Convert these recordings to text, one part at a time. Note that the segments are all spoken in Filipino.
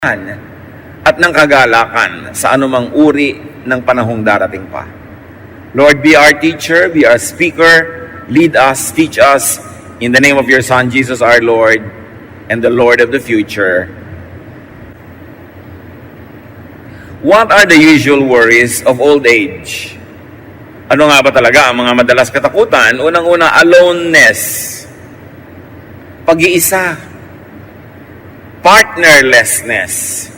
at ng kagalakan sa anumang uri ng panahong darating pa. Lord, be our teacher, be our speaker, lead us, teach us, in the name of your Son, Jesus our Lord, and the Lord of the future. What are the usual worries of old age? Ano nga ba talaga ang mga madalas katakutan? Unang-una, aloneness, pag-iisa, partnerlessness.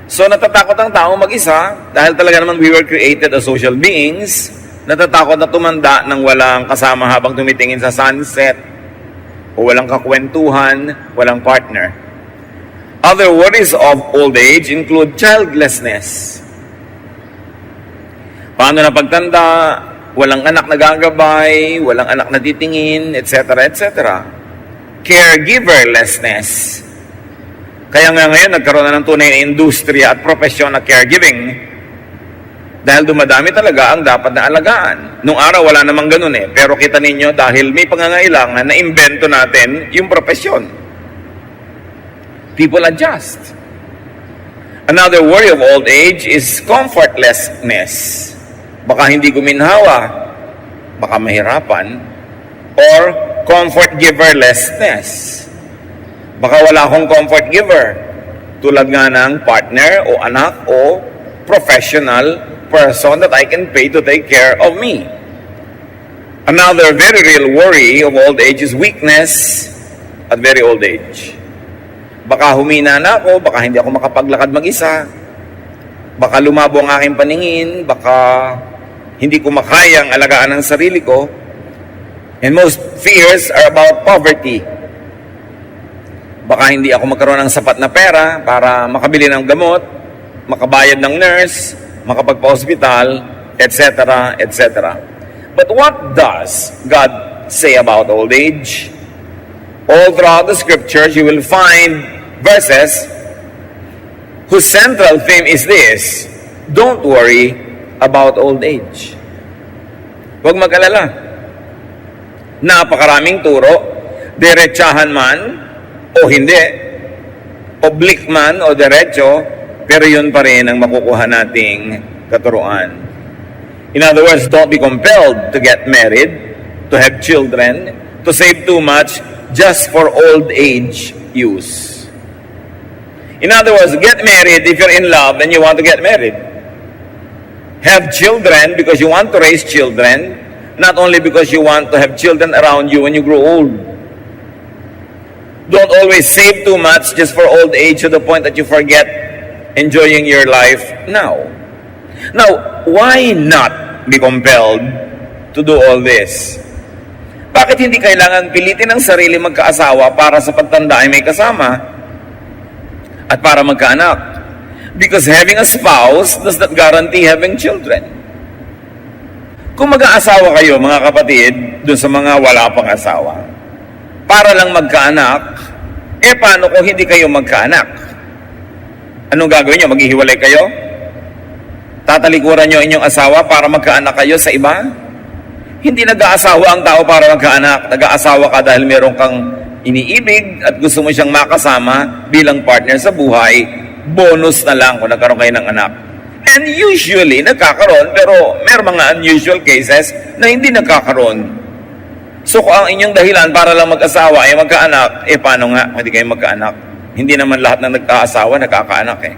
So natatakot ang tao mag-isa dahil talaga naman we were created as social beings. Natatakot na tumanda nang walang kasama habang tumitingin sa sunset o walang kakwentuhan, walang partner. Other worries of old age include childlessness. Paano na pagtanda, walang anak na gagabay, walang anak na titingin, etc., etc. Caregiverlessness. Kaya nga ngayon, nagkaroon na ng tunay na industriya at profesyon na caregiving dahil dumadami talaga ang dapat na alagaan. Nung araw, wala namang ganun eh. Pero kita ninyo, dahil may pangangailangan, na-invento natin yung profesyon. People adjust. Another worry of old age is comfortlessness. Baka hindi guminhawa, baka mahirapan, or comfort giverlessness. Baka wala akong comfort giver. Tulad nga ng partner o anak o professional person that I can pay to take care of me. Another very real worry of old age is weakness at very old age. Baka humina na ako, baka hindi ako makapaglakad mag-isa, baka lumabo ang aking paningin, baka hindi ko makayang alagaan ang sarili ko. And most fears are about poverty. Baka hindi ako magkaroon ng sapat na pera para makabili ng gamot, makabayad ng nurse, makapagpa-hospital, etc., etc. But what does God say about old age? All throughout the scriptures, you will find verses whose central theme is this: don't worry about old age. Huwag mag-alala. Napakaraming turo, diretsahan man o hindi, oblique man o diretso, pero yun pa rin ang makukuha nating katuruan. In other words, don't be compelled to get married, to have children, to save too much just for old age use. In other words, get married if you're in love and you want to get married. Have children because you want to raise children, not only because you want to have children around you when you grow old. Don't always save too much just for old age to the point that you forget enjoying your life now. Now, why not be compelled to do all this? Bakit hindi kailangan pilitin ang sarili magkaasawa para sa pagtanda ay may kasama at para magkaanak? Because having a spouse does not guarantee having children. Kung mag-aasawa kayo, mga kapatid, dun sa mga wala pang asawa, para lang magkaanak, paano kung hindi kayo magkaanak? Anong gagawin nyo? Maghihiwalay kayo? Tatalikuran nyo inyong asawa para magkaanak kayo sa iba? Hindi nag-aasawa ang tao para magkaanak. Nag-aasawa ka dahil meron kang iniibig at gusto mo siyang makasama bilang partner sa buhay. Bonus na lang kung nagkaroon kayo ng anak. And usually, nagkakaroon, pero may mga unusual cases na hindi nagkakaroon. So, kung ang inyong dahilan para lang mag-asawa ay magkaanak, paano nga? Hindi kayo magkaanak. Hindi naman lahat ng nag-aasawa nagkakaanak eh.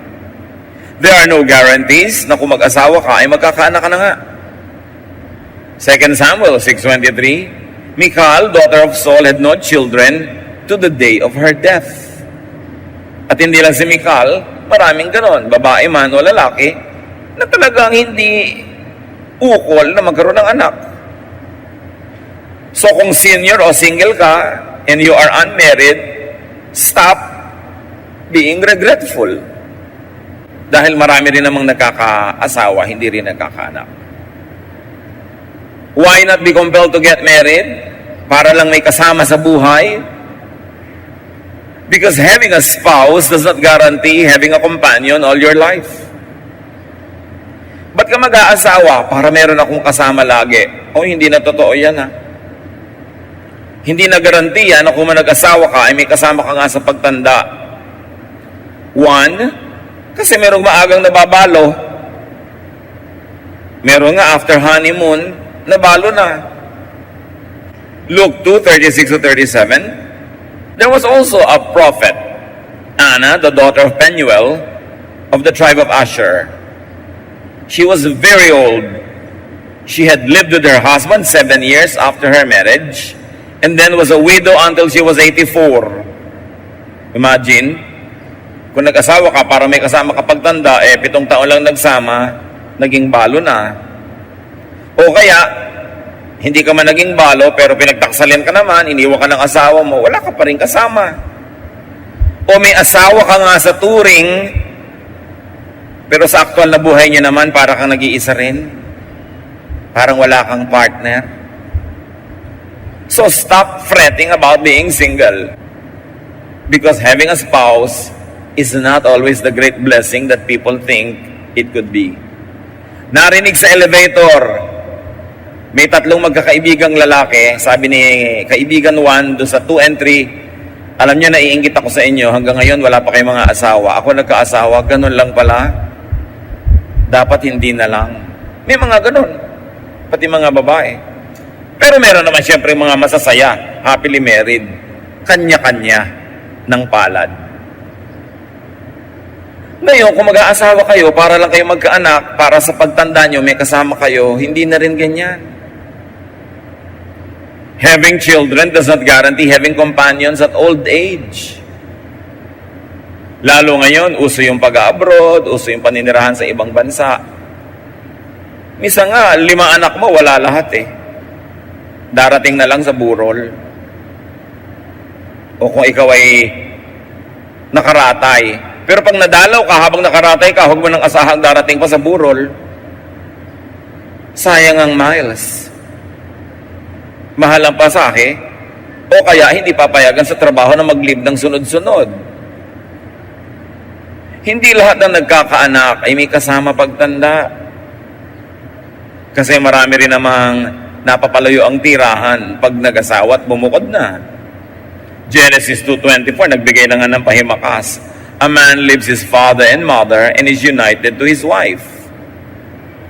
There are no guarantees na kung mag-asawa ka ay magkakaanak ka na nga. 2 Samuel 6:23, Michal, daughter of Saul, had no children to the day of her death. At hindi lang si Michal, maraming ganon, babae man o lalaki, na talagang hindi ukol na magkaroon ng anak. So kung senior o single ka and you are unmarried, stop being regretful. Dahil marami rin namang nakakaasawa, hindi rin nakakaanak. Why not be compelled to get married? Para lang may kasama sa buhay? Because having a spouse does not guarantee having a companion all your life. Ba't ka mag-aasawa para meron akong kasama lagi? O hindi na totoo yan ha. hindi na garantiya na kung nag-asawa ka ay may kasama ka nga sa pagtanda. One, kasi merong maagang nababalo. Meron nga after honeymoon, nabalo na. Luke 2:36-37, there was also a prophet, Anna, the daughter of Penuel, of the tribe of Asher. She was very old. She had lived with her husband 7 years after her marriage, and then was a widow until she was 84. Imagine, kung nag-asawa ka para may kasama ka pagtanda, 7 taon lang nagsama, naging balo na. O kaya, hindi ka man naging balo, pero pinagtaksalin ka naman, iniwan ka ng asawa mo, wala ka pa rin kasama. O may asawa ka nga sa turing, pero sa aktual na buhay niya naman, para kang nag-iisa rin. Parang wala kang partner. So stop fretting about being single. Because having a spouse is not always the great blessing that people think it could be. Narinig sa elevator, may 3 magkakaibigang lalaki, sabi ni kaibigan 1 doon sa 2 and 3, alam niyo, naiinggit ako sa inyo, hanggang ngayon wala pa kayong mga asawa. Ako nagkaasawa, ganun lang pala. Dapat hindi na lang. May mga ganun, pati mga babae. Pero meron naman siyempre mga masasaya, happily married, kanya-kanya ng palad. Ngayon, kung mag-aasawa kayo, para lang kayo magkaanak, para sa pagtanda nyo, may kasama kayo, hindi na rin ganyan. Having children does not guarantee having companions at old age. Lalo ngayon, uso yung pag-abroad, uso yung paninirahan sa ibang bansa. Misa nga, 5 anak mo, wala lahat eh. Darating na lang sa burol. O kung ikaw ay nakaratay. Pero pag nadalaw ka, habang nakaratay ka, huwag mo nang asahang darating pa sa burol. Sayang ang miles. Mahal ang pasahe. O kaya hindi papayagan sa trabaho na mag-leave ng sunod-sunod. Hindi lahat ng nagkakaanak ay may kasama pagtanda. Kasi marami rin namang napapalayo ang tirahan pag nag-asawa at bumukod na. Genesis 2:24, nagbigay na nga ng pahimakas. A man leaves his father and mother and is united to his wife.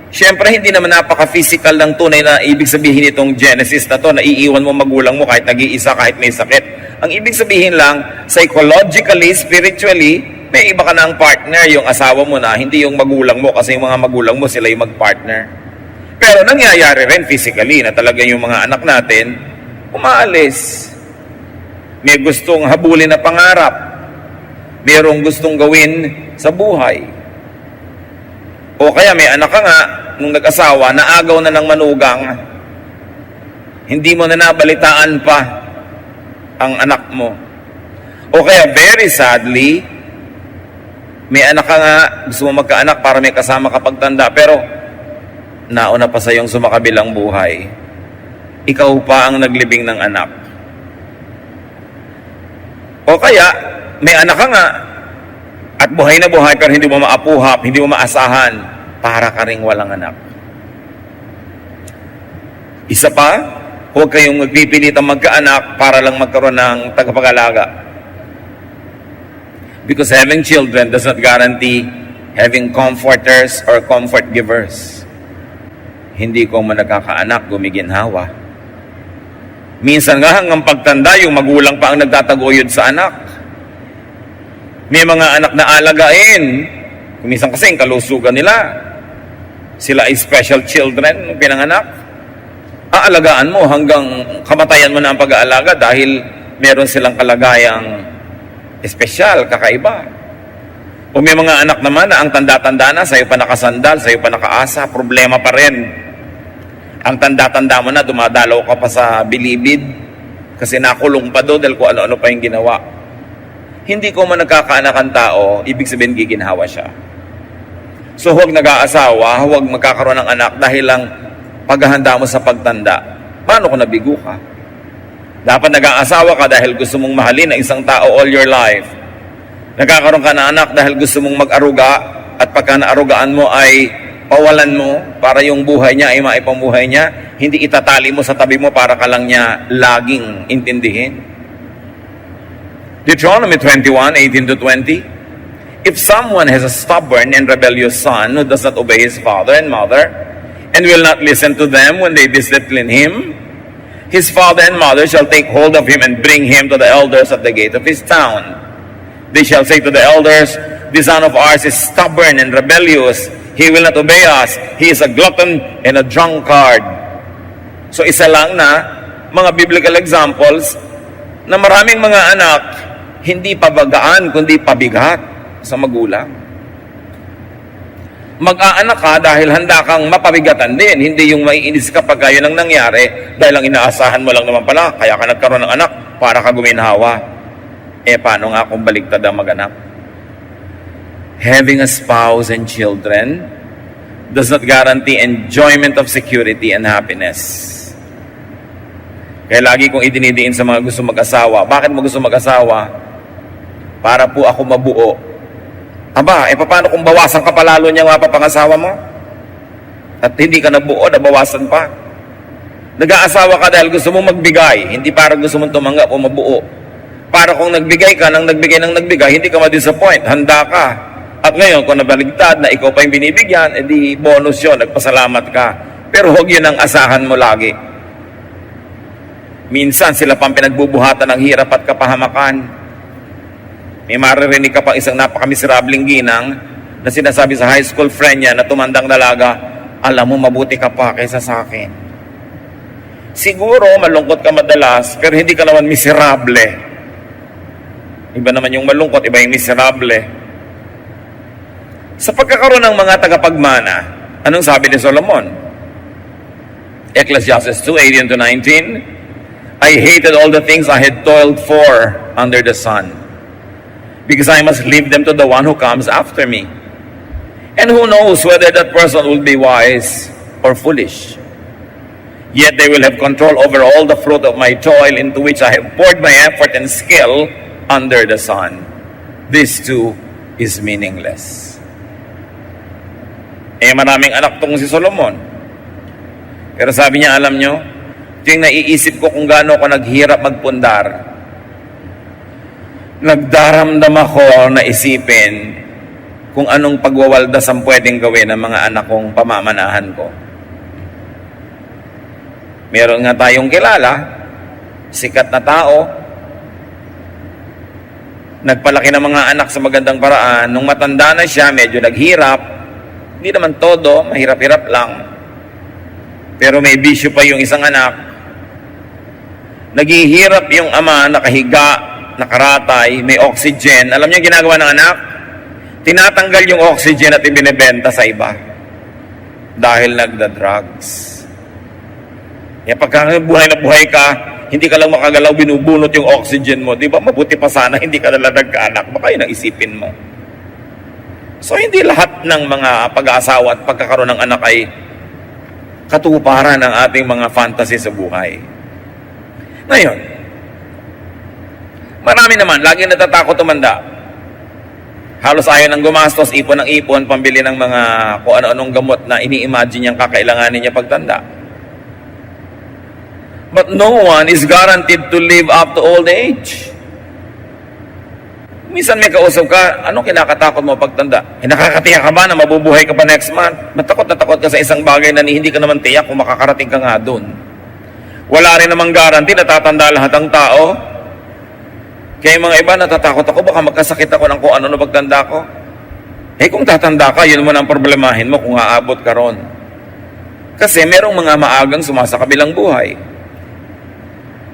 Siyempre, hindi naman napaka-physical ng tunay na ibig sabihin itong Genesis na to, na iiwan mo magulang mo kahit nag-iisa, kahit may sakit. Ang ibig sabihin lang, psychologically, spiritually, may iba ka na ang partner, yung asawa mo na, hindi yung magulang mo, kasi yung mga magulang mo, sila yung mag-partner. Pero nangyayari rin physically na talaga yung mga anak natin umaalis. May gustong habulin na pangarap. Mayroong gustong gawin sa buhay. O kaya may anak ka nga, nung nag-asawa, naagaw na ng manugang. Hindi mo na nabalitaan pa ang anak mo. O kaya very sadly, may anak ka nga, gusto mo magkaanak para may kasama ka pagtanda, pero nauna pa sa iyong sumakabilang buhay. Ikaw pa ang naglibing ng anak. O kaya, may anak ka nga, at buhay na buhay, pero hindi mo maapuhap, hindi mo maasahan, para ka ring walang anak. Isa pa, huwag kayong magpipilitang magkaanak para lang magkaroon ng tagapag-alaga. Because having children does not guarantee having comforters or comfort givers. Hindi ko man nagkakaanak, gumiginhawa. Minsan nga hanggang pagtanda, yung magulang pa ang nagtataguyod sa anak. May mga anak na alagain. Minsan kasi yung kalusugan nila. Sila ay special children, pinanganak. Aalagaan mo hanggang kamatayan mo na ang pag-aalaga dahil meron silang kalagayang espesyal, kakaiba. O may mga anak naman na ang tanda-tanda na, sa'yo pa nakasandal, sa'yo pa nakaasa, problema pa rin. Ang tanda-tanda mo na, dumadalaw ka pa sa bilibid kasi nakulong pa doon dahil kung ano-ano pa yung ginawa. Hindi ko man nagkakaanak ang tao, ibig sabihin giginhawa siya. So huwag nag-aasawa, huwag magkakaroon ng anak dahil lang paghahanda mo sa pagtanda. Paano kung nabigo ka? Dapat nag-aasawa ka dahil gusto mong mahalin ang isang tao all your life. Nagkakaroon ka ng anak dahil gusto mong mag-aruga at pagka naarugaan mo ay pawalan mo para yung buhay niya ay maipamuhay niya, hindi itatali mo sa tabi mo para ka lang niya laging intindihin. Deuteronomy 21:18-20. If someone has a stubborn and rebellious son who does not obey his father and mother and will not listen to them when they discipline him, his father and mother shall take hold of him and bring him to the elders at the gate of his town. They shall say to the elders, "This son of ours is stubborn and rebellious. He will not obey us. He is a glutton and a drunkard." So isa lang na mga biblical examples na maraming mga anak hindi pabagaan kundi pabigat sa magulang. Mag-aanak ka dahil handa kang mapabigatan din, hindi yung maiinis ka pag yun ang nangyari dahil ang inaasahan mo lang naman pala, kaya ka nagkaroon ng anak para ka guminhawa. Paano nga kung baliktad ang mag-anak? Having a spouse and children does not guarantee enjoyment of security and happiness. Kaya lagi kong idinidiin sa mga gusto mag-asawa, bakit mo gusto mag-asawa? Para po ako mabuo. Aba, paano kung bawasan ka palalo niya nga papangasawa mo? At hindi ka nabuo, nabawasan pa. Nag-aasawa ka dahil gusto mong magbigay, hindi para gusto mong tumanggap o mabuo. Para kung nagbigay ka, nang nagbigay, hindi ka ma-disappoint, handa ka. At ngayon, kung nabaligtad na ikaw pa yung binibigyan, edi bonus yun, nagpasalamat ka. Pero huwag yun ang asahan mo lagi. Minsan, sila pang pinagbubuhatan ng hirap at kapahamakan. May maririnig ka pang isang napakamiserableng ginang na sinasabi sa high school friend niya na tumandang dalaga, "Alam mo, mabuti ka pa kaysa sa akin." Siguro, malungkot ka madalas, pero hindi ka naman miserable. Iba naman yung malungkot, iba yung miserable. Sa pagkakaroon ng mga tagapagmana, anong sabi ni Solomon? Ecclesiastes 2:18-19, "I hated all the things I had toiled for under the sun, because I must leave them to the one who comes after me. And who knows whether that person will be wise or foolish. Yet they will have control over all the fruit of my toil into which I have poured my effort and skill under the sun. This too is meaningless." Maraming anak tong si Solomon. Pero sabi niya, alam nyo, ito yung naiisip ko kung gaano ako naghirap magpundar. Nagdaramdam ako na isipin kung anong pagwawaldas ang pwedeng gawin ng mga anak kong pamamanahan ko. Meron nga tayong kilala, sikat na tao, nagpalaki ng mga anak sa magandang paraan. Nung matanda na siya, medyo naghirap. Hindi naman todo, mahirap-hirap lang. Pero may bisyo pa yung isang anak. Naghihirap yung ama, nakahiga, nakaratay, may oxygen. Alam niyo ginagawa ng anak? Tinatanggal yung oxygen at ibinebenta sa iba. Dahil nagda-drugs. Pagka buhay na buhay ka, hindi ka lang makagalaw, binubunot yung oxygen mo. Di ba? Mabuti pa sana, hindi ka nalang nagkaanak. Baka yun ang isipin mo. So, hindi lahat ng mga pag-aasawa at pagkakaroon ng anak ay katuparan ng ating mga fantasy sa buhay. Ngayon, marami naman, laging natatakot tumanda. Halos ayaw nang gumastos, ipon ng ipon, pambili ng mga kung ano-anong gamot na ini-imagine niyang kakailanganin niya pagtanda. But no one is guaranteed to live up to old age. Minsan may kausap ka, anong kinakatakot mo pagtanda? Nakakatiyak ka ba na mabubuhay ka pa next month? Natakot ka sa isang bagay na hindi ka naman tiyak kung makakarating ka nga doon. Wala rin namang guarantee na tatanda lahat ng tao. Kaya yung mga iba, natatakot ako, baka magkasakit ako ng kung ano na pagtanda ko. Kung tatanda ka, yun mo na ang problemahin mo kung aabot ka ron. Kasi merong mga maagang sumasakabilang buhay.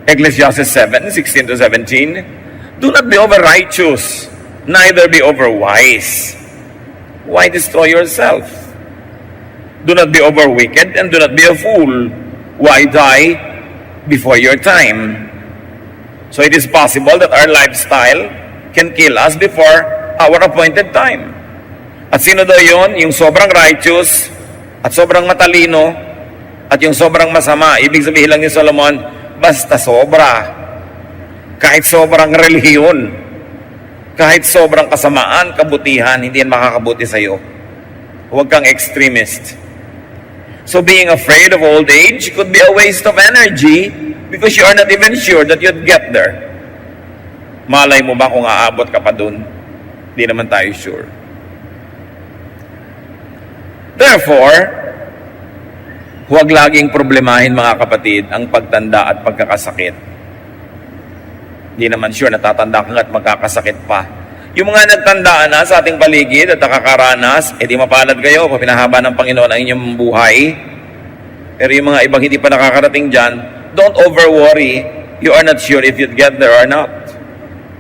Ecclesiastes 7:16-17, "Do not be over-righteous, neither be over-wise. Why destroy yourself? Do not be over-wicked, and do not be a fool. Why die before your time?" So it is possible that our lifestyle can kill us before our appointed time. At sino daw yun? Yung sobrang righteous at sobrang matalino at yung sobrang masama. Ibig sabihin lang ni Solomon, basta sobra. Kahit sobrang relihiyon, kahit sobrang kasamaan, kabutihan, hindi yan makakabuti sa'yo. Huwag kang extremist. So being afraid of old age could be a waste of energy because you are not even sure that you'd get there. Malay mo ba kung aabot ka pa dun? Di naman tayo sure. Therefore, huwag laging problemahin mga kapatid ang pagtanda at pagkakasakit. Di naman sure natatanda ka at magkakasakit pa. Yung mga nagtandaan na sa ating paligid at nakakaranas, di mapalad kayo kung pinahaba ng Panginoon ang inyong buhay. Pero yung mga ibang hindi pa nakakarating dyan, don't over-worry. You are not sure if you'd get there or not.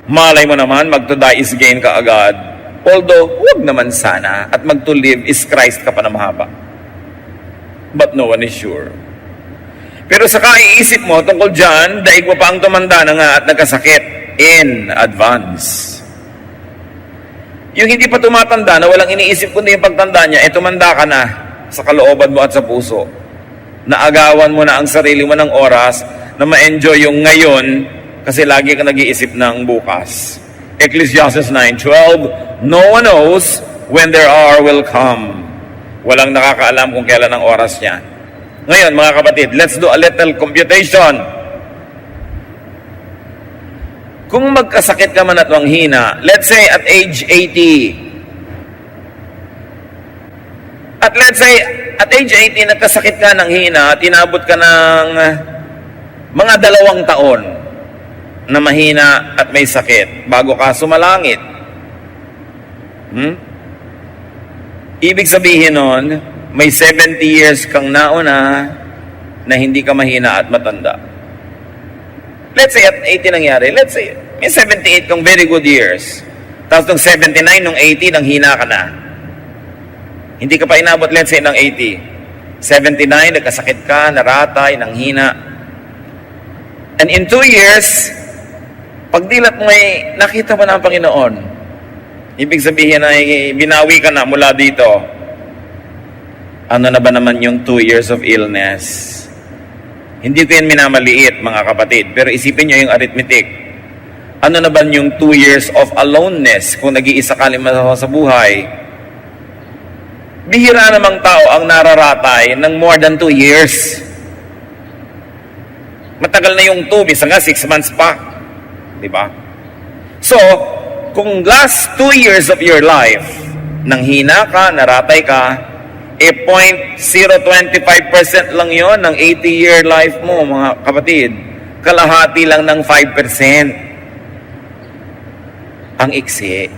Malay mo naman, mag-to die is gain ka agad. Although, huwag naman sana. At mag-to live is Christ ka pa na mahaba. But no one is sure. Pero sa kaiisip mo tungkol dyan, daig mo pa ang tumanda na nga at nagkasakit in advance. Yung hindi pa tumatanda na walang iniisip kundi yung pagtanda niya, tumanda ka na sa kalooban mo at sa puso. Naagawan mo na ang sarili mo ng oras na ma-enjoy yung ngayon kasi lagi ka nag-iisip ng bukas. Ecclesiastes 9:12, no one knows when their hour will come. Walang nakakaalam kung kailan ang oras niya. Ngayon, mga kapatid, let's do a little computation. Kung magkasakit ka man at manghina, let's say at age 80. At let's say at age 80, nagkasakit ka ng hina at inabot ka ng mga 2 taon na mahina at may sakit bago ka sumalangit. Ibig sabihin nun, may 70 years kang nauna na hindi ka mahina at matanda. Let's say at 80 nangyari. Let's say, may 78 kang very good years. Tapos nung 79, nung 80, nang hina ka na. Hindi ka pa inabot, let's say, ng 80. 79, nagkasakit ka, naratay, nang hina. And in 2 years, pagdilat mo ay nakita mo na ang Panginoon. Ibig sabihin ay binawi ka na mula dito. Ano na ba naman yung 2 years of illness? Hindi ko yan minamaliit, mga kapatid. Pero isipin nyo yung arithmetic. Ano na ba yung 2 years of aloneness kung nag-iisa ka lima sa buhay? Bihira namang tao ang nararatay ng more than 2 years. Matagal na yung 2, bisa nga 6 months pa. Diba? So, kung last 2 years of your life, nang hina ka, naratay ka, 0.025% lang yon ng 80-year life mo, mga kapatid. Kalahati lang ng 5%. Ang iksi.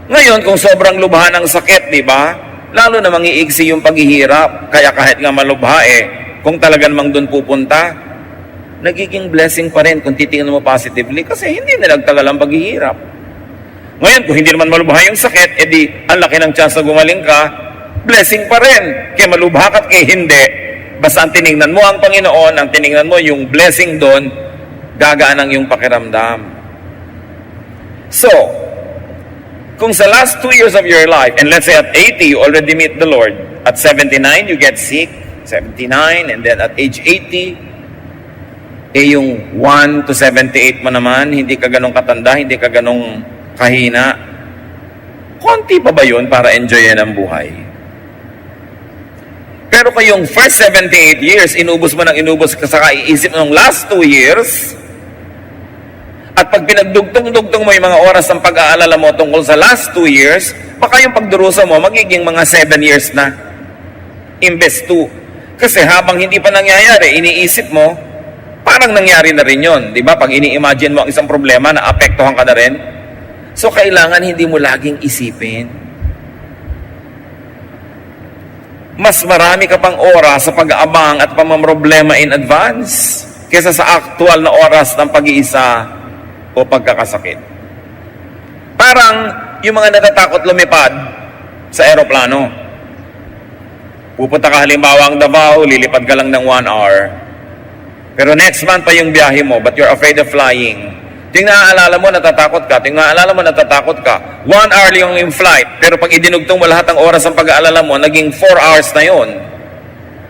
Ngayon, kung sobrang lubha ng sakit, di ba? Lalo na mangiiksi yung paghihirap. Kaya kahit nga malubha kung talagang mang doon pupunta, nagiging blessing pa rin kung titingnan mo positively kasi hindi na nagtagal ang paghihirap. Ngayon, kung hindi naman malubha yung sakit, edi ang laki ng chance na gumaling ka, blessing pa rin. Kaya malubha ka at kaya hindi. Basta ang tinignan mo ang Panginoon, ang tinignan mo yung blessing doon, gagaan ang yung pakiramdam. So, kung sa last 2 years of your life, and let's say at 80, you already meet the Lord. At 79, you get sick. 79, and then at age 80, yung 1 to 78 mo naman, hindi ka ganong katanda, hindi ka ganong kahina. Konti pa ba yun para enjoyin ang buhay? Pero kayong first 78 years, inubos mo ng inubos ka sa kaiisip ng last 2 years, at pag pinagdugtong-dugtong mo yung mga oras ng pag-aalala mo tungkol sa last 2 years, baka yung pagdurusa mo magiging mga 7 years na. Imbes 2. Kasi habang hindi pa nangyayari, iniisip mo, parang nangyari na rin yun. Di ba? Pag ini-imagine mo ang isang problema, naapektuhan ka na rin. So, kailangan hindi mo laging isipin. Mas marami ka pang oras sa pag-aabang at pamamroblema in advance kesa sa aktual na oras ng pag-iisa o pagkakasakit. Parang yung mga natatakot lumipad sa eroplano. Pupunta ka halimbawa ang Davao, lilipad ka lang ng 1 hour. Pero next month pa yung biyahe mo, but you're afraid of flying. Ting naaalala mo, natatakot ka. Ting naaalala mo, natatakot ka. 1 hour yung flight, pero pag idinugtong mo lahat ng oras ng pag-aalala mo, naging 4 hours na yon.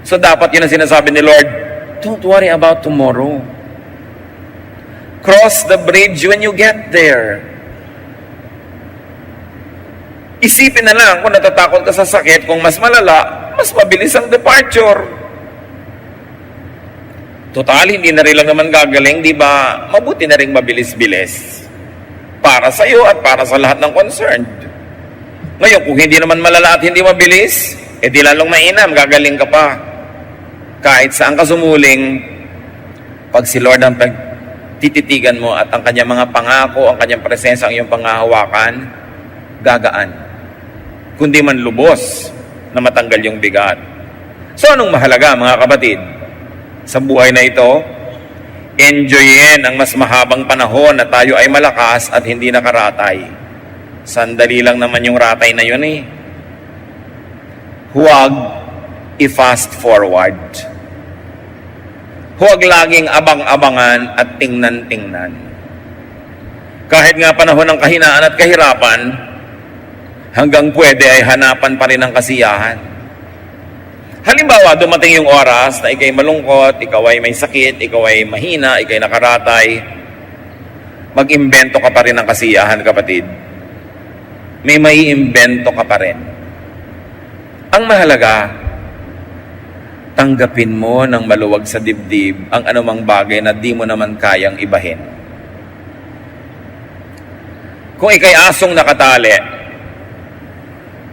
So dapat yun ang sinasabi ni Lord, don't worry about tomorrow. Cross the bridge when you get there. Isipin na lang kung natatakot ka sa sakit, kung mas malala, mas mabilis ang departure. Total, hindi na rin lang naman gagaling, di ba? Mabuti na rin mabilis-bilis. Para sa iyo at para sa lahat ng concerned. Ngayon, kung hindi naman malala at hindi mabilis, di lalong mainam, gagaling ka pa. Kahit saan ka sumuling, pag si Lord ang tititigan mo at ang kanyang mga pangako, ang kanyang presensya, ang iyong pangahawakan, gagaan. Kundi man lubos na matanggal yung bigat. So anong mahalaga mga kapatid? Sa buhay na ito, enjoyin ang mas mahabang panahon na tayo ay malakas at hindi nakaratay. Sandali lang naman yung ratay na yun eh. Huwag i-fast forward. Huwag laging abang-abangan at tingnan-tingnan. Kahit nga panahon ng kahinaan at kahirapan, hanggang pwede ay hanapan pa rin ang kasiyahan. Halimbawa, dumating yung oras na ikay malungkot, ikaw ay may sakit, ikaw ay mahina, ikay nakaratay, mag-imbento ka pa rin ng kasiyahan, kapatid. May maiimbento ka pa rin. Ang mahalaga, tanggapin mo ng maluwag sa dibdib ang anumang bagay na di mo naman kayang ibahin. Kung ikay asong nakatali,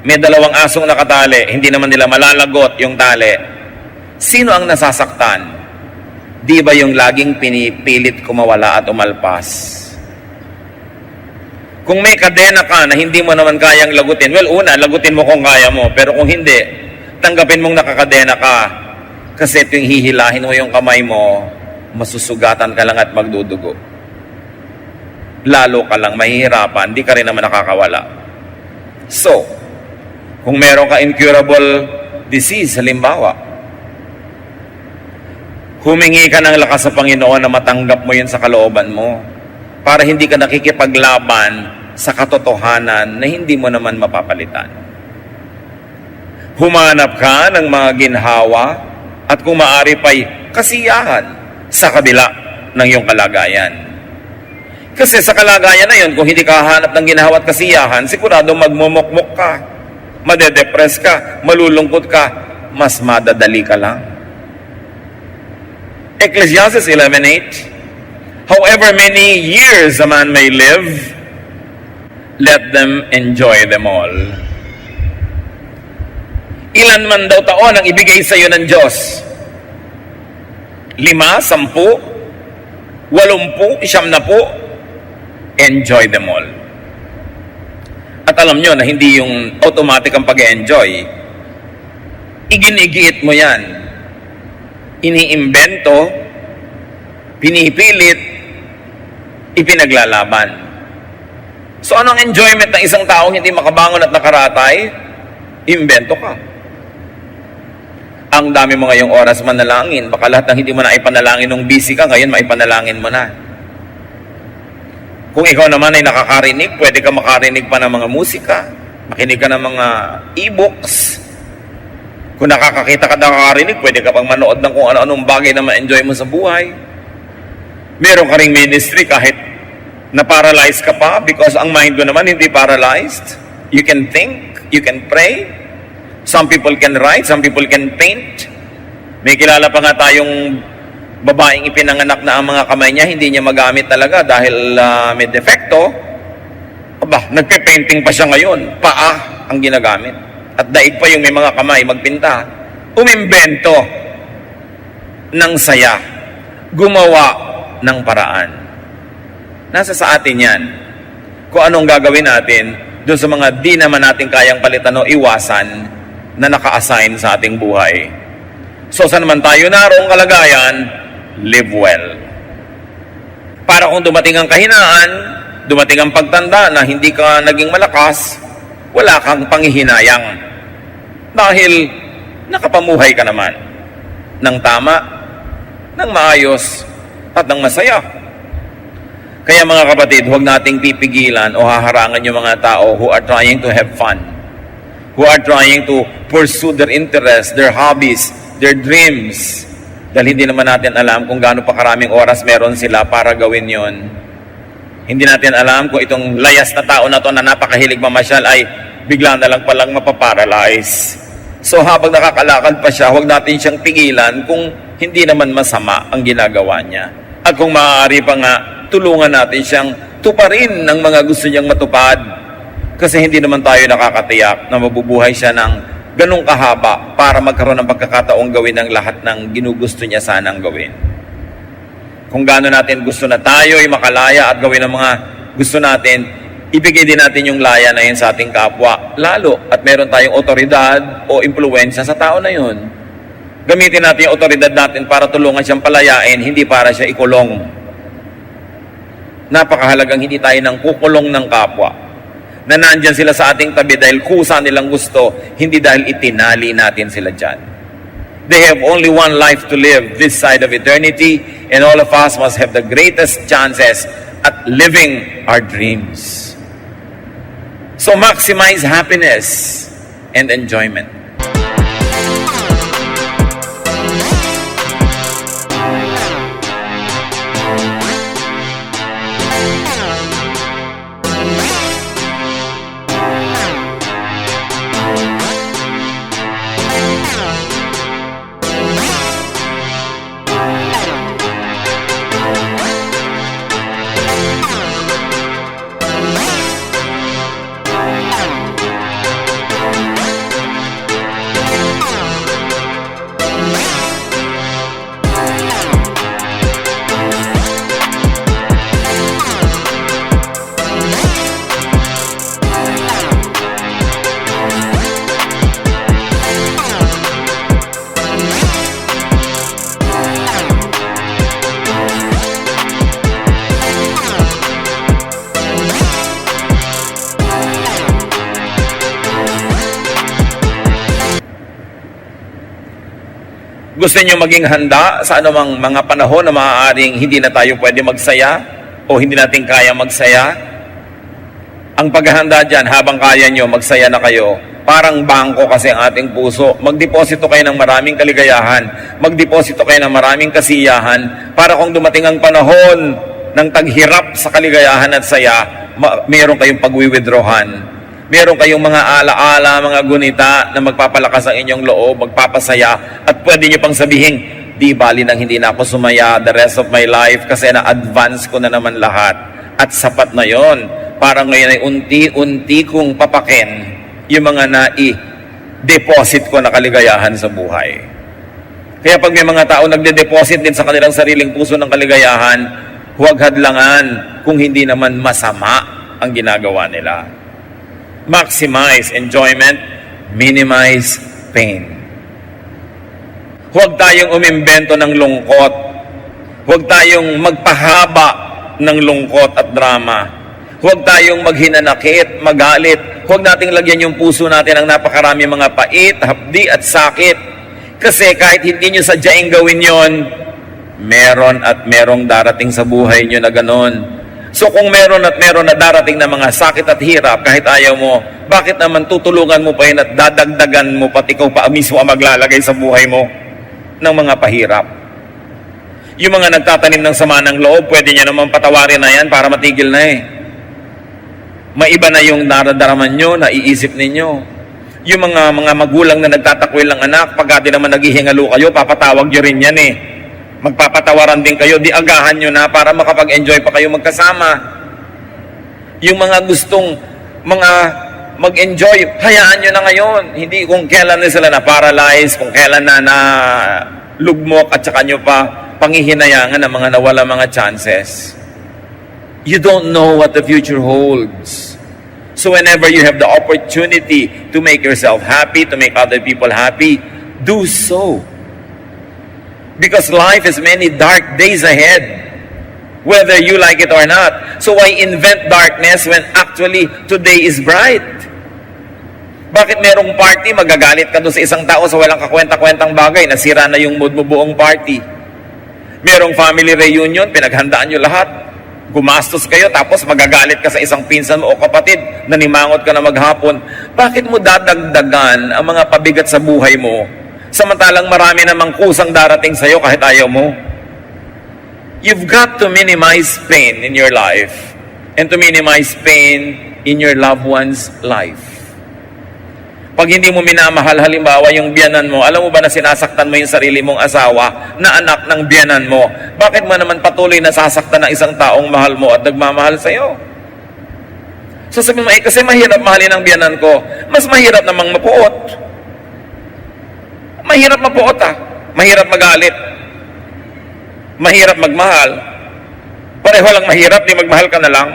may dalawang asong nakatali, hindi naman nila malalagot yung tali. Sino ang nasasaktan? Di ba yung laging pinipilit kumawala at umalpas? Kung may kadena ka na hindi mo naman kayang lagutin, well, una, lagutin mo kung kaya mo. Pero kung hindi, tanggapin mong nakakadena ka. Kasi tuwing hihilahin mo yung kamay mo, masusugatan ka lang at magdudugo. Lalo ka lang mahihirapan, di ka rin naman nakakawala. So, kung meron ka incurable disease, halimbawa, humingi ka ng lakas sa Panginoon na matanggap mo yun sa kalooban mo para hindi ka nakikipaglaban sa katotohanan na hindi mo naman mapapalitan. Humanap ka ng mga ginhawa at kung maaari pa'y kasiyahan sa kabila ng iyong kalagayan. Kasi sa kalagayan na yun, kung hindi ka hanap ng ginhawa at kasiyahan, sigurado magmumukmuk ka, madedepress ka, malulungkot ka, mas madadali ka lang. Ecclesiastes 11:8, however many years a man may live, let them enjoy them all. Ilan man daw taon ang ibigay sa iyo ng Diyos? 5, 10, 80, 90, enjoy them all. At alam nyo na hindi yung automatic ang pag-enjoy. Iginigiit mo yan. Iniimbento, pinipilit, ipinaglalaban. So anong enjoyment ng isang taong hindi makabangon at nakaratay? Imbento ka. Ang dami mo ngayong oras manalangin. Baka lahat ng hindi mo na ipanalangin nung busy ka, ngayon maipanalangin mo na. Kung ikaw naman ay nakakarinig, pwede ka makarinig pa ng mga musika, makinig ka ng mga e-books. Kung nakakakita ka nakakarinig, pwede ka pang manood ng kung ano-anong bagay na ma-enjoy mo sa buhay. Meron ka ring ministry kahit na-paralyzed ka pa because ang mind mo naman hindi paralyzed. You can think, you can pray. Some people can write, some people can paint. May kilala pa nga tayong babaeng ipinanganak na ang mga kamay niya, hindi niya magamit talaga dahil may defekto. Aba, nagpe-painting pa siya ngayon. Paa ang ginagamit. At daig pa yung may mga kamay magpinta. Umimbento ng saya. Gumawa ng paraan. Nasa sa atin yan. Kung anong gagawin natin doon sa mga di naman natin kayang palitan o iwasan na naka-assign sa ating buhay. So, saan naman tayo naroong kalagayan? Live well. Para kung dumating ang kahinaan, dumating ang pagtanda na hindi ka naging malakas, wala kang panghihinayang. Dahil nakapamuhay ka naman ng tama, ng maayos, at ng masaya. Kaya mga kapatid, huwag nating pipigilan o haharangan yung mga tao who are trying to have fun, who are trying to pursue their interests, their hobbies, their dreams. Dahil hindi naman natin alam kung gaano pa karaming oras meron sila para gawin yon. Hindi natin alam kung itong layas na tao na to na napakahilig mamasyal ay bigla na lang palang mapaparalyze. So habang nakakalakad pa siya, huwag natin siyang pigilan kung hindi naman masama ang ginagawa niya. At kung maaari pa nga, tulungan natin siyang tuparin ang mga gusto niyang matupad. Kasi hindi naman tayo nakakatiyak na mabubuhay siya ng ganong kahaba para magkaroon ng pagkakataong gawin ang lahat ng ginugusto niya sanang gawin. Kung gaano natin gusto na tayo ay makalaya at gawin ang mga gusto natin, ibigay din natin yung laya na yun sa ating kapwa. Lalo at meron tayong otoridad o impluwensya sa tao na yun. Gamitin natin yung otoridad natin para tulungan siyang palayain, hindi para siya ikulong. Napakahalagang hindi tayo nang kukulong ng kapwa. Na nandyan sila sa ating tabi dahil kusa nilang gusto, hindi dahil itinali natin sila dyan. They have only one life to live this side of eternity, and all of us must have the greatest chances at living our dreams. So maximize happiness and enjoyment. Gusto niyo maging handa sa anumang mga panahon na maaaring hindi na tayo pwede magsaya o hindi natin kaya magsaya? Ang paghahanda dyan, habang kaya nyo, magsaya na kayo. Parang bangko kasi ang ating puso. Magdeposito kayo ng maraming kaligayahan. Magdeposito kayo ng maraming kasiyahan para kung dumating ang panahon ng taghirap sa kaligayahan at saya, meron kayong pag-withdrawhan. Meron kayong mga alaala, mga gunita na magpapalakas ang inyong loob, magpapasaya, at pwede nyo pang sabihin, di bali nang hindi na ako sumaya the rest of my life kasi na-advance ko na naman lahat. At sapat na yon para ngayon ay unti-unti kong papakin yung mga nai-deposit ko na kaligayahan sa buhay. Kaya pag may mga tao nagde-deposit din sa kanilang sariling puso ng kaligayahan, huwag hadlangan kung hindi naman masama ang ginagawa nila. Maximize enjoyment, minimize pain. Huwag tayong umimbento ng lungkot. Huwag tayong magpahaba ng lungkot at drama. Huwag tayong maghinanakit, magalit. Huwag nating lagyan yung puso natin ng napakarami mga pait, hapdi at sakit. Kasi kahit hindi nyo sadyaing gawin yon, meron at merong darating sa buhay nyo na ganon. So kung meron at meron na darating na mga sakit at hirap, kahit ayaw mo, bakit naman tutulungan mo pa yun at dadagdagan mo pati ikaw pa mismo ang maglalagay sa buhay mo ng mga pahirap? Yung mga nagtatanim ng sama ng loob, pwede niya naman patawarin na yan para matigil na eh. Maiba na yung nararamdaman nyo, naiisip ninyo. Yung mga magulang na nagtatakwil ng anak, pagka di naman naghihingalo kayo, papatawag nyo rin yan eh. Magpapatawaran din kayo, di agahan nyo na para makapag-enjoy pa kayo magkasama. Yung mga gustong mag-enjoy, hayaan nyo na ngayon. Hindi kung kailan na sila na-paralyze, kung kailan na lugmok at saka nyo pa panghihinayangan ng mga nawala mga chances. You don't know what the future holds. So whenever you have the opportunity to make yourself happy, to make other people happy, do so. Because life has many dark days ahead, whether you like it or not. So why invent darkness when actually today is bright? Bakit merong party, magagalit ka doon sa isang tao sa walang kakwenta-kwentang bagay, nasira na yung mood mo buong party? Merong family reunion, pinaghandaan nyo lahat, gumastos kayo, tapos magagalit ka sa isang pinsan mo o kapatid, nanimangot ka na maghapon. Bakit mo dadagdagan ang mga pabigat sa buhay mo? Samantalang marami namang kusang darating sa'yo kahit ayaw mo. You've got to minimize pain in your life and to minimize pain in your loved one's life. Pag hindi mo minamahal, halimbawa yung biyanan mo, alam mo ba na sinasaktan mo yung sarili mong asawa na anak ng biyanan mo? Bakit mo naman patuloy na sasaktan ng isang taong mahal mo at nagmamahal sa'yo? So sabi mo, kasi mahirap mahalin ang biyanan ko, mas mahirap namang mapuot. Mahirap mapuot mahirap magalit. Mahirap magmahal. Pareho lang mahirap, di magmahal ka na lang.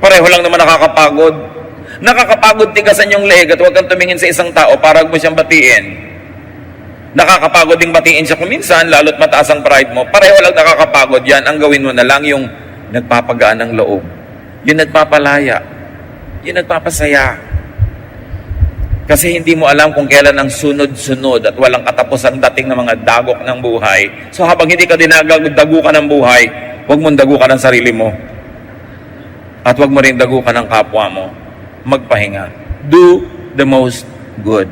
Pareho lang naman nakakapagod. Nakakapagod tigasan yung leg at huwag kang tumingin sa isang tao para mo siyang batiin. Nakakapagod ding batiin siya kuminsan, lalo't mataas ang pride mo. Pareho lang nakakapagod yan. Ang gawin mo na lang yung nagpapagaan ng loob. Yung nagpapalaya. Yung nagpapasaya. Kasi hindi mo alam kung kailan ang sunod-sunod at walang katapos ang dating ng mga dagok ng buhay. So habang hindi ka dinadagukan ng buhay, huwag mong dagukan ang sarili mo. At huwag mo rin dagukan ang kapwa mo. Magpahinga. Do the most good.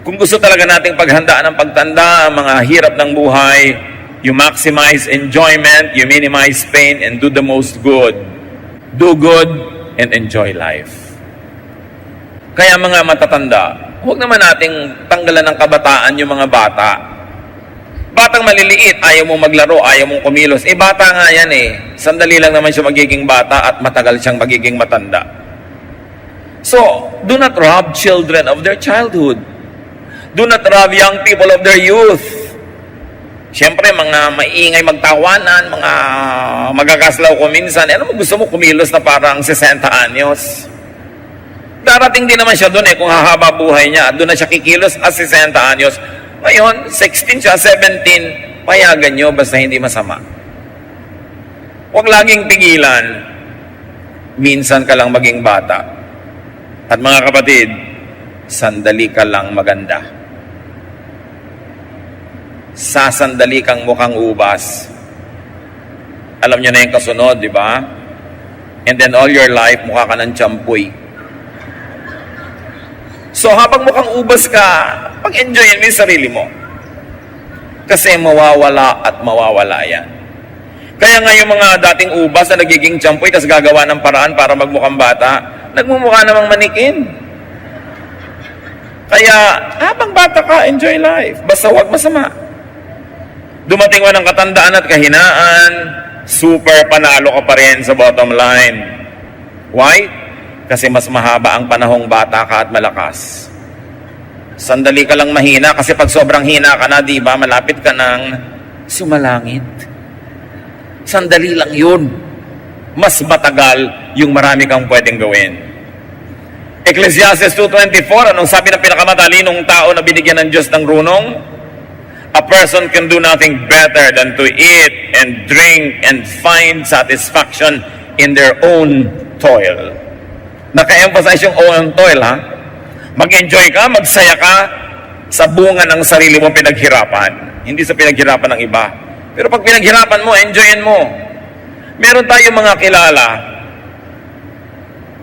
Kung gusto talaga nating paghandaan ang pagtanda, ang mga hirap ng buhay, you maximize enjoyment, you minimize pain, and do the most good. Do good and enjoy life. Kaya mga matatanda, huwag naman nating tanggalan ng kabataan yung mga bata. Batang maliliit, ayaw mong maglaro, ayaw mong kumilos. Bata nga yan Sandali lang naman siya magiging bata at matagal siyang magiging matanda. So, do not rob children of their childhood. Do not rob young people of their youth. Siyempre, mga maingay magtawanan, mga magagaslaw ko minsan. Ano mo gusto mo kumilos na parang 60 anyos? Darating din naman siya doon kung hahaba buhay niya. Doon na siya kikilos at 60 anyos. Ngayon, 16 siya, 17, payagan nyo basta hindi masama. Huwag laging pigilan. Minsan ka lang maging bata. At mga kapatid, sandali ka lang maganda. Sasandali kang mukhang ubas. Alam nyo na yung kasunod, di ba? And then all your life, mukha ka ng tsampoy. So habang mukhang ubas ka, pag-enjoyin mo yung sarili mo. Kasi mawawala at mawawala yan. Kaya nga yung mga dating ubas na nagiging tsampoy tas gagawa ng paraan para magmukhang bata, nagmumukha namang manikin. Kaya habang bata ka, enjoy life. Basta huwag masama. Dumating mo ng katandaan at kahinaan, super panalo ka pa rin sa bottom line. Why? Kasi mas mahaba ang panahong bata ka at malakas. Sandali ka lang mahina kasi pag sobrang hina ka na, di ba, malapit ka ng sumalangit. Sandali lang yun. Mas matagal yung marami kang pwedeng gawin. Ecclesiastes 2:24, anong sabi ng pinakamatalinong tao na binigyan ng Diyos ng runong? A person can do nothing better than to eat and drink and find satisfaction in their own toil. Naka-emphasize yung own toil, Mag-enjoy ka, magsaya ka sa bunga ng sarili mong pinaghirapan. Hindi sa pinaghirapan ng iba. Pero pag pinaghirapan mo, enjoyin mo. Meron tayong mga kilala.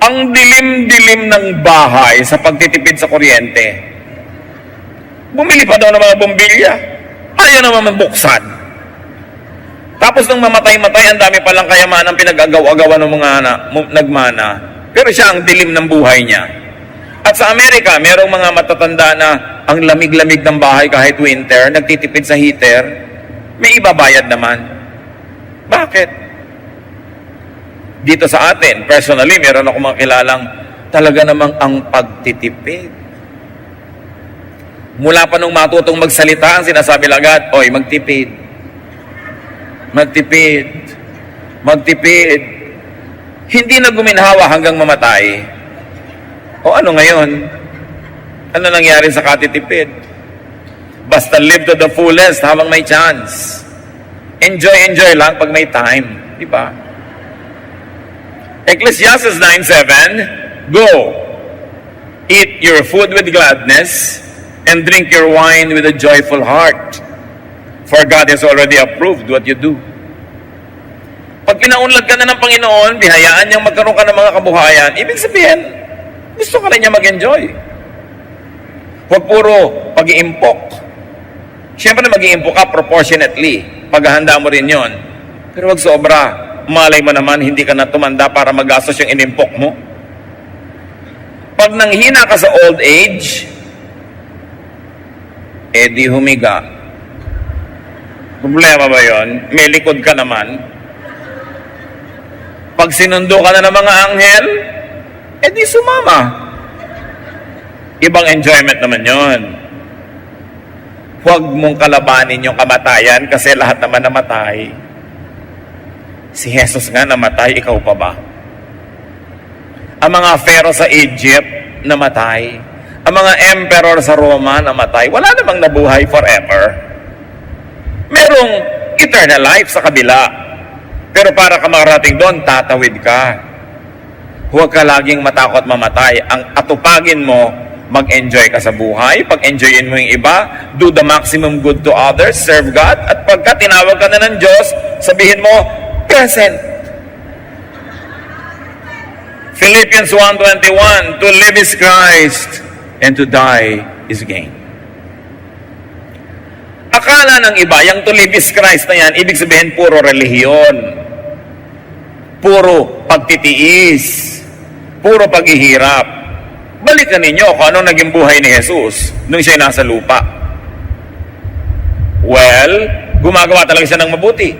Ang dilim-dilim ng bahay sa pagtitipid sa kuryente. Bumili pa daw ng mga bombilya. Ayaw naman mabuksan. Tapos nung mamatay-matay, ang dami palang kayamanan pinag-agaw-agawan ng mga nagmana. Pero siya ang dilim ng buhay niya. At sa Amerika, merong mga matatanda na ang lamig-lamig ng bahay kahit winter, nagtitipid sa heater, may ibabayad naman. Bakit? Dito sa atin, personally, meron ako mga kilalang talaga namang ang pagtitipid. Mula pa nung matutong magsalita, ang sinasabi agad, oy, magtipid. Magtipid. Magtipid. Hindi na guminhawa hanggang mamatay. O ano ngayon? Ano nangyari sa katitipid? Basta live to the fullest habang may chance. Enjoy lang pag may time. Di ba? Ecclesiastes 9:7, go, eat your food with gladness, and drink your wine with a joyful heart. For God has already approved what you do. Pag pinaunlad ka na ng Panginoon, bihayaan niyang magkaroon ka ng mga kabuhayan, ibig sabihin, gusto ka rin niya mag-enjoy. Huwag puro pag-iimpok. Siyempre mag-iimpok ka proportionately. Paghahanda mo rin yon. Pero huwag sobra. Malay mo naman, hindi ka na tumanda para magastos yung inimpok mo. Pag nanghina ka sa old age, di humiga. Problema ba yon? May likod ka naman. Pag sinundo ka na ng mga anghel, di sumama. Ibang enjoyment naman yon. Huwag mong kalabanin yung kamatayan kasi lahat naman namatay. Si Jesus nga namatay, ikaw pa ba? Ang mga pharaoh sa Egypt, namatay. Ang mga emperor sa Roma, namatay. Wala namang nabuhay forever. Merong eternal life sa kabila. Pero para ka makarating doon, tatawid ka. Huwag ka laging matakot mamatay. Ang atupagin mo, mag-enjoy ka sa buhay. Pag-enjoyin mo yung iba, do the maximum good to others, serve God. At pagka tinawag ka na ng Diyos, sabihin mo, present. Philippians 1:21, to live is Christ, and to die is gain. Akala ng iba, yung to live is Christ na yan, ibig sabihin puro relihiyon, puro pagtitiis, puro paghihirap. Balikan ninyo kung anong naging buhay ni Jesus nung siya'y nasa lupa. Well, gumagawa talaga siya ng mabuti.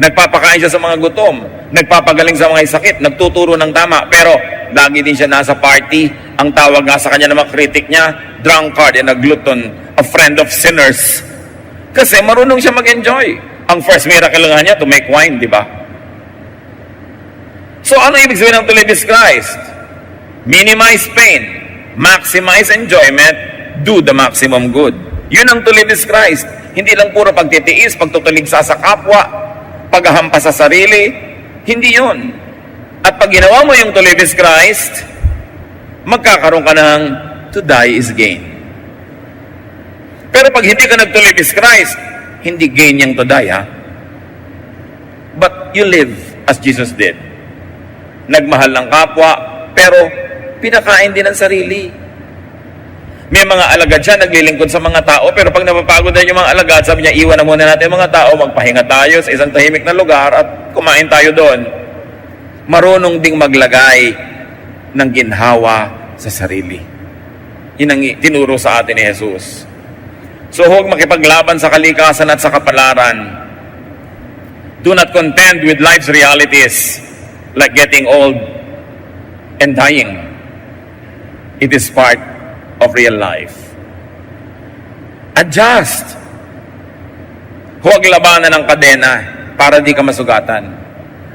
Nagpapakain siya sa mga gutom, nagpapagaling sa mga sakit, nagtuturo ng tama, pero lagi din siya nasa party. Ang tawag nga sa kanya ng mga kritik niya, drunkard and a glutton, a friend of sinners. Kasi marunong siya mag-enjoy. Ang first miracle nga niya, to make wine, di ba? So ano ibig sabihin ng to live is Christ? Minimize pain, maximize enjoyment, do the maximum good. Yun ang to live is Christ. Hindi lang puro pagtitiis, pagtutuligsa sa kapwa, paghahampas sa sarili, hindi yun. At pag ginawa mo yung to live is Christ, magkakaroon ka ng to die is gain. Pero pag hindi ka nag to live is Christ, hindi gain yung to die, ha? But you live as Jesus did. Nagmahal ng kapwa, pero pinakain din ang sarili. May mga alagad siya, naglilingkod sa mga tao, pero pag napapagod na yung mga alagad, sabi niya, iwan na muna natin yung mga tao, magpahinga tayo sa isang tahimik na lugar at kumain tayo doon. Marunong ding maglagay ng ginhawa sa sarili. Yun ang tinuro sa atin ni Jesus. So huwag makipaglaban sa kalikasan at sa kapalaran. Do not contend with life's realities like getting old and dying. It is part of real life. Adjust. Huwag labanan ng kadena para di ka masugatan.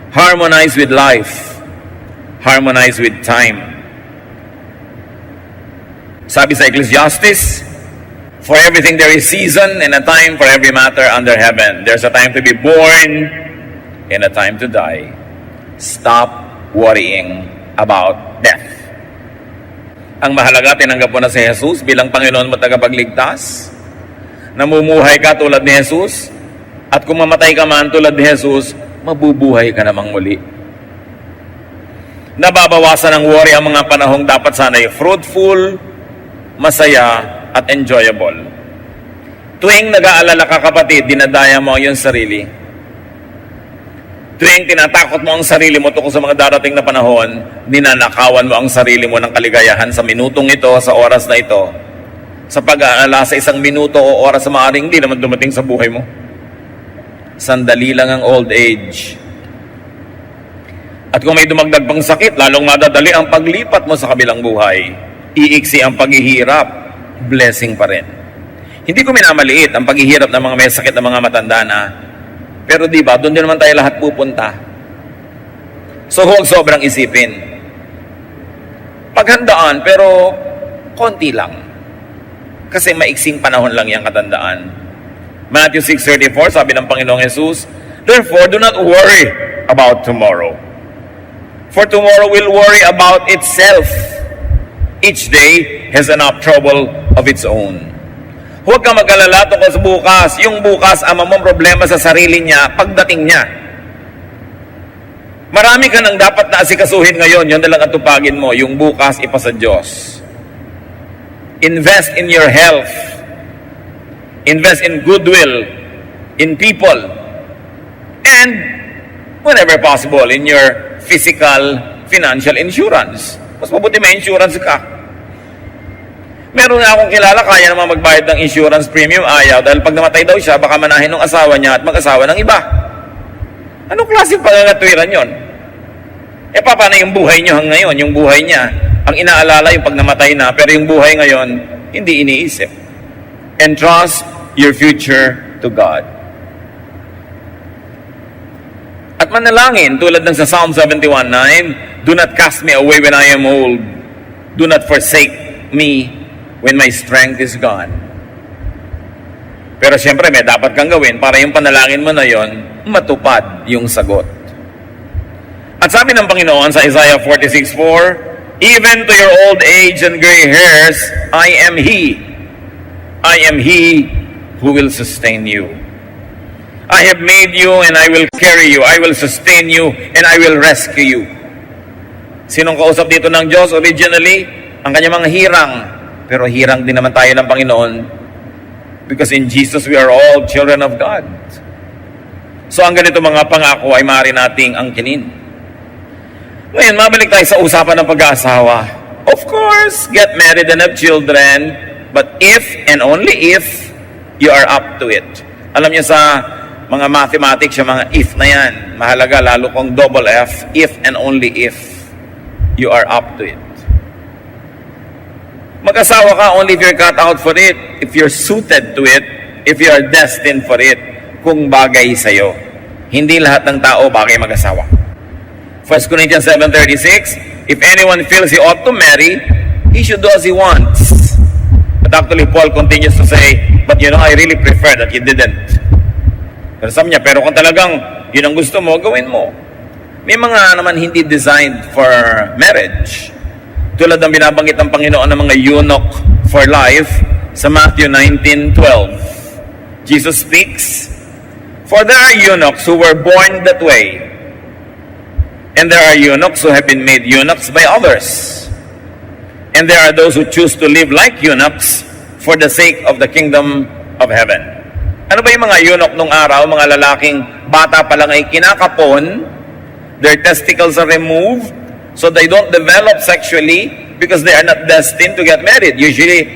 Harmonize with life. Harmonize with time. Sabi sa Ecclesiastes, for everything there is season and a time for every matter under heaven. There's a time to be born and a time to die. Stop worrying about death. Ang mahalaga, tinanggap mo na si Jesus bilang Panginoon mo tagapagligtas. Namumuhay ka tulad ni Jesus. At kung mamatay ka man tulad ni Jesus, mabubuhay ka namang muli. Nababawasan ng worry ang mga panahong dapat sana'y fruitful, masaya, at enjoyable. Tuwing nag-aalala ka, kapatid, dinadaya mo ang iyong sarili. Tuwing tinatakot mo ang sarili mo tungkol sa mga darating na panahon, ninanakawan mo ang sarili mo ng kaligayahan sa minutong ito, sa oras na ito. Sa pag-aalala sa isang minuto o oras sa maaaring hindi naman dumating sa buhay mo. Sandali lang ang old age. At kung may dumagdag pang sakit, lalong madadali ang paglipat mo sa kabilang buhay. Iiksi ang paghihirap, blessing pa rin. Hindi ko minamaliit ang paghihirap ng mga may sakit na mga matanda na. Pero di ba, doon din naman tayo lahat pupunta. So huwag sobrang isipin. Paghandaan, pero konti lang. Kasi maiksing panahon lang yung katandaan. Matthew 6:34, sabi ng Panginoong Jesus, therefore, do not worry about tomorrow. For tomorrow will worry about itself. Each day has enough trouble of its own. Huwag ka mag-alala tungkol sa bukas. Yung bukas, ama mong problema sa sarili niya, pagdating niya. Marami ka nang dapat na asikasuhin ngayon, yun na lang ang tupagin mo. Yung bukas, ipasa Diyos. Invest in your health. Invest in goodwill, in people. And, whenever possible, in your physical, financial insurance. Mas mabuti may insurance ka. Meron nga akong kilala, kaya naman magbayad ng insurance premium, ayaw. Dahil pag namatay daw siya, baka manahin ng asawa niya at mag-asawa ng iba. Anong klaseng pangangatwiran yon? Paano yung buhay niyo hanggang ngayon? Yung buhay niya, ang inaalala yung pag namatay na, pero yung buhay ngayon, hindi iniisip. Entrust your future to God. At manalangin, tulad ng sa Psalm 71:9, do not cast me away when I am old. Do not forsake me when my strength is gone. Pero siyempre, may dapat kang gawin para yung panalangin mo na yon, matupad yung sagot. At sabi ng Panginoon sa Isaiah 46:4, even to your old age and gray hairs, I am He. I am He who will sustain you. I have made you and I will carry you. I will sustain you and I will rescue you. Sinong kausap dito ng Diyos originally? Ang kanyang mga hirang. Pero hirang din naman tayo ng Panginoon because in Jesus we are all children of God. So ang ganito mga pangako ay maaari nating angkinin. Ngayon, mabalik tayo sa usapan ng pag-aasawa. Of course, get married and have children, but if and only if you are up to it. Alam niyo sa mga mathematics, yung mga if na yan, mahalaga lalo kung double F, if and only if you are up to it. Mag-asawa ka only if you're cut out for it, if you're suited to it, if you are destined for it, kung bagay sa'yo. Hindi lahat ng tao bagay mag-asawa. 1 Corinthians 7:36, if anyone feels he ought to marry, he should do as he wants. But actually, Paul continues to say, but I really prefer that you didn't. Pero sabi niya, pero kung talagang yun ang gusto mo, gawin mo. May mga naman hindi designed for marriage. Tulad ng binabanggit ng Panginoon ng mga eunuch for life sa Matthew 19:12. Jesus speaks, for there are eunuchs who were born that way, and there are eunuchs who have been made eunuchs by others. And there are those who choose to live like eunuchs for the sake of the kingdom of heaven. Ano ba yung mga eunuch nung araw? Mga lalaking bata pa lang ay kinakapon, their testicles are removed, so they don't develop sexually because they are not destined to get married. Usually,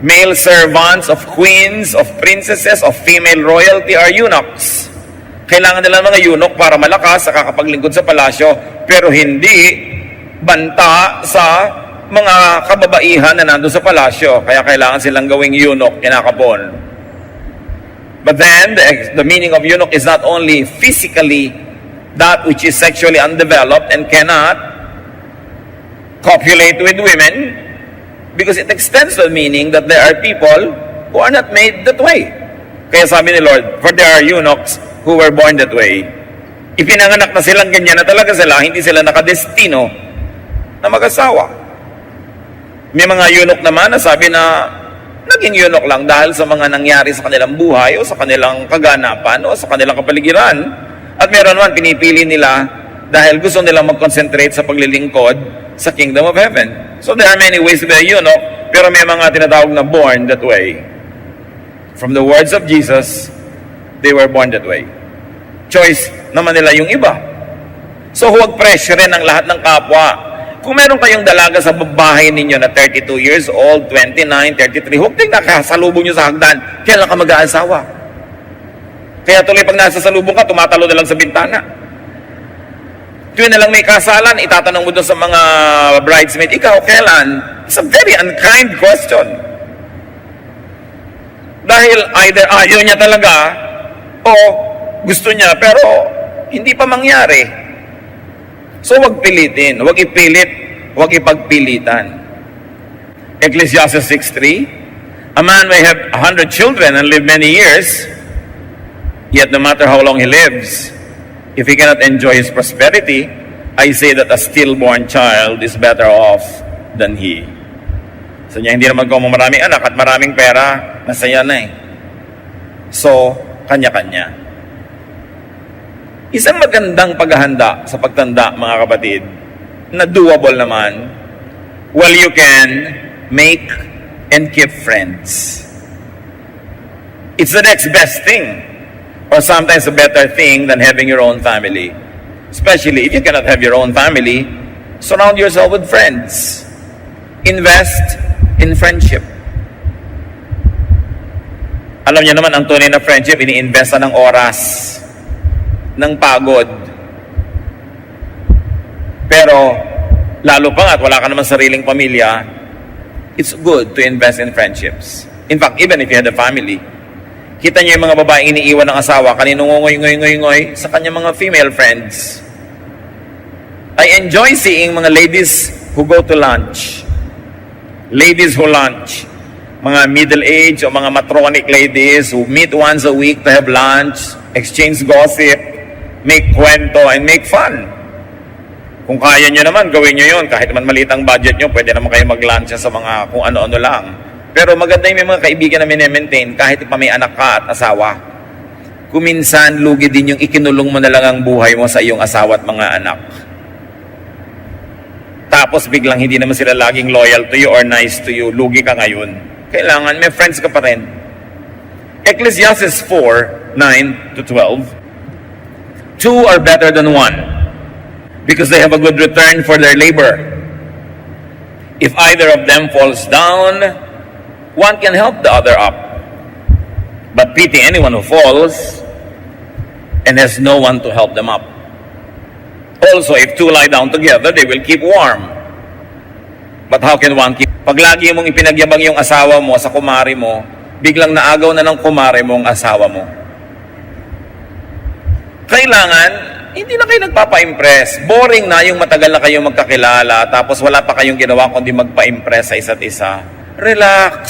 male servants of queens, of princesses, of female royalty are eunuchs. Kailangan nila mga eunuch para malakas sa kakapaglingkod sa palasyo, pero hindi banta sa mga kababaihan na nandun sa palasyo. Kaya kailangan silang gawing eunuch, kinakapon. But then, the meaning of eunuch is not only physically that which is sexually undeveloped and cannot copulate with women, because it extends the meaning that there are people who are not made that way. Kaya sabi ni Lord, for there are eunuchs who were born that way. Ipinanganak na silang ganyan na talaga sila, hindi sila nakadestino na mag-asawa. May mga eunuch naman na sabi na naging eunuch lang dahil sa mga nangyari sa kanilang buhay o sa kanilang kaganapan o sa kanilang kapaligiran. At meron naman pinipili nila dahil gusto nilang mag-concentrate sa paglilingkod sa kingdom of heaven. So there are many ways to be a eunuch, pero may mga tinatawag na born that way. From the words of Jesus, they were born that way. Choice naman nila yung iba. So huwag pressurein ang lahat ng kapwa. Kung meron kayong dalaga sa bahay ninyo na 32 years old, 29, 33, huwag din nakasalubong nyo sa hagdan. Kailan ka mag-aasawa? Kaya tuloy pag nasa salubong ka, tumatalo na lang sa bintana. Tuwing na lang may kasalan, itatanong mo doon sa mga bridesmaid, ikaw, kailan? It's a very unkind question. Dahil either ayaw niya talaga, o gusto niya, pero hindi pa mangyari. So wag pilitin, wag ipilit, wag ipagpilitan. Ecclesiastes 6:3, a man may have 100 children and live many years, yet no matter how long he lives, if he cannot enjoy his prosperity, I say that a stillborn child is better off than he. So niya, hindi naman kung maraming anak at maraming pera, masaya na eh. So, kanya-kanya. Isang magandang paghahanda sa pagtanda, mga kapatid, na doable naman, while you can make and keep friends. It's the next best thing, or sometimes a better thing than having your own family. Especially if you cannot have your own family, surround yourself with friends. Invest in friendship. Alam niyo naman, ang tunay na friendship, ini-investa ng oras, ng pagod. Pero, lalo pa nga't wala ka naman sariling pamilya, it's good to invest in friendships. In fact, even if you had a family, kita niyo yung mga babaeng iniiwan ng asawa, kaninong ngoy sa kanyang mga female friends. I enjoy seeing mga ladies who go to lunch. Ladies who lunch. Mga middle-aged o mga matronic ladies who meet once a week to have lunch, exchange gossip, make kwento, and make fun. Kung kaya nyo naman, gawin nyo yun. Kahit man maliit ang budget nyo, pwede naman kayo mag-lunch sa mga kung ano-ano lang. Pero maganda yung may mga kaibigan na minemaintain kahit pa may anak ka at asawa. Kuminsan, lugi din yung ikinulong mo na lang ang buhay mo sa iyong asawa at mga anak. Tapos biglang hindi naman sila laging loyal to you or nice to you. Lugi ka ngayon. Kailangan may friends ka pa rin. Ecclesiastes 4:9-12. Two are better than one, because they have a good return for their labor. If either of them falls down, one can help the other up. But pity anyone who falls and has no one to help them up. Also, if two lie down together, they will keep warm. But how can one keep? Pag lagi mong ipinagyabang yung asawa mo sa kumari mo, biglang naagaw na ng kumari mo ang asawa mo. Kailangan, hindi na kayo nagpapa-impress. Boring na yung matagal na kayong magkakilala, tapos wala pa kayong ginawa kundi magpa-impress sa isa't isa. Relax.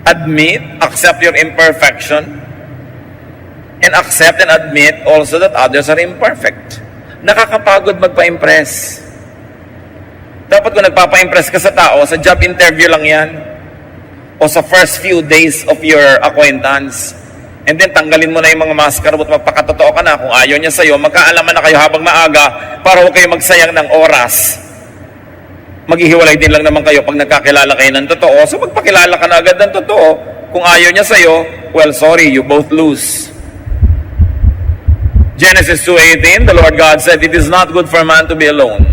Admit, accept your imperfection, and accept and admit also that others are imperfect. Nakakapagod magpa-impress. Dapat kung nagpapa-impress ka sa tao, sa job interview lang yan, o sa first few days of your acquaintance, and then tanggalin mo na yung mga maskara mo at magpakatotoo ka na. Kung ayaw niya sa'yo, magkaalaman na kayo habang maaga para huwag kayo magsayang ng oras. Maghihiwalay din lang naman kayo pag nagkakilala kayo ng totoo, so magpakilala ka na agad ng totoo. Kung ayaw niya sa'yo, well, sorry, you both lose. Genesis 2:18, the Lord God said, "It is not good for a man to be alone.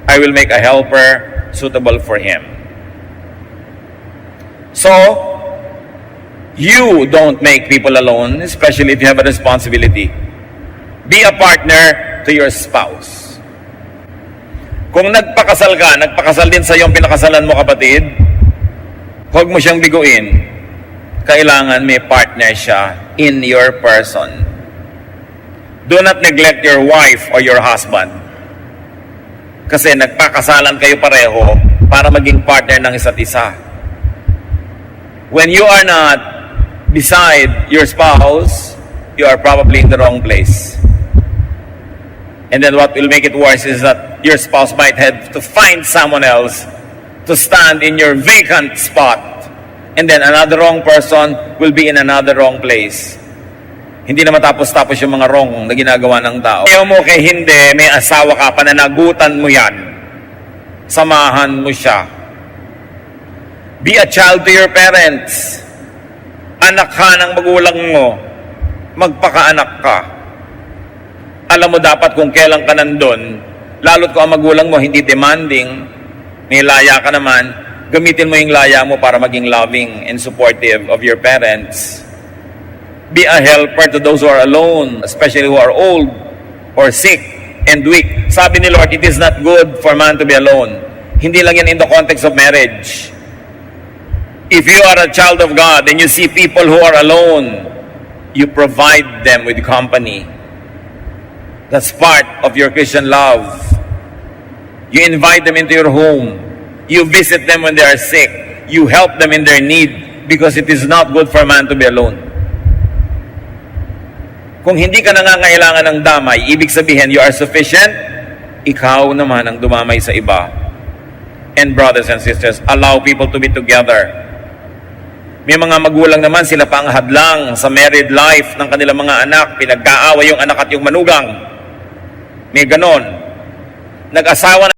I will make a helper suitable for him." So, you don't make people alone, especially if you have a responsibility. Be a partner to your spouse. Kung nagpakasal ka, nagpakasal din sa iyong pinakasalan mo, kapatid, huwag mo siyang biguin. Kailangan may partner siya in your person. Do not neglect your wife or your husband. Kasi nagpakasalan kayo pareho para maging partner ng isa't isa. When you are not beside your spouse, you are probably in the wrong place. And then what will make it worse is that your spouse might have to find someone else to stand in your vacant spot. And then another wrong person will be in another wrong place. Hindi na matapos-tapos yung mga wrong na ginagawa ng tao. Ayaw mo kay hindi, may asawa ka, pananagutan mo yan. Samahan mo siya. Be a child to your parents. Anak ka ng magulang mo. Magpakaanak ka. Alam mo dapat kung kailan ka nandun, lalo't kung ang magulang mo hindi demanding, may laya ka naman, gamitin mo yung laya mo para maging loving and supportive of your parents. Be a helper to those who are alone, especially who are old or sick and weak. Sabi ni Lord, it is not good for man to be alone. Hindi lang yan in the context of marriage. If you are a child of God and you see people who are alone, you provide them with company. That's part of your Christian love. You invite them into your home. You visit them when they are sick. You help them in their need, because it is not good for man to be alone. Kung hindi ka nangangailangan ng damay, ibig sabihin, you are sufficient, ikaw naman ang dumamay sa iba. And brothers and sisters, allow people to be together. May mga magulang naman, sila pa ang hadlang sa married life ng kanilang mga anak. Pinagkaaway yung anak at yung manugang. May ganon. Nag-asawa na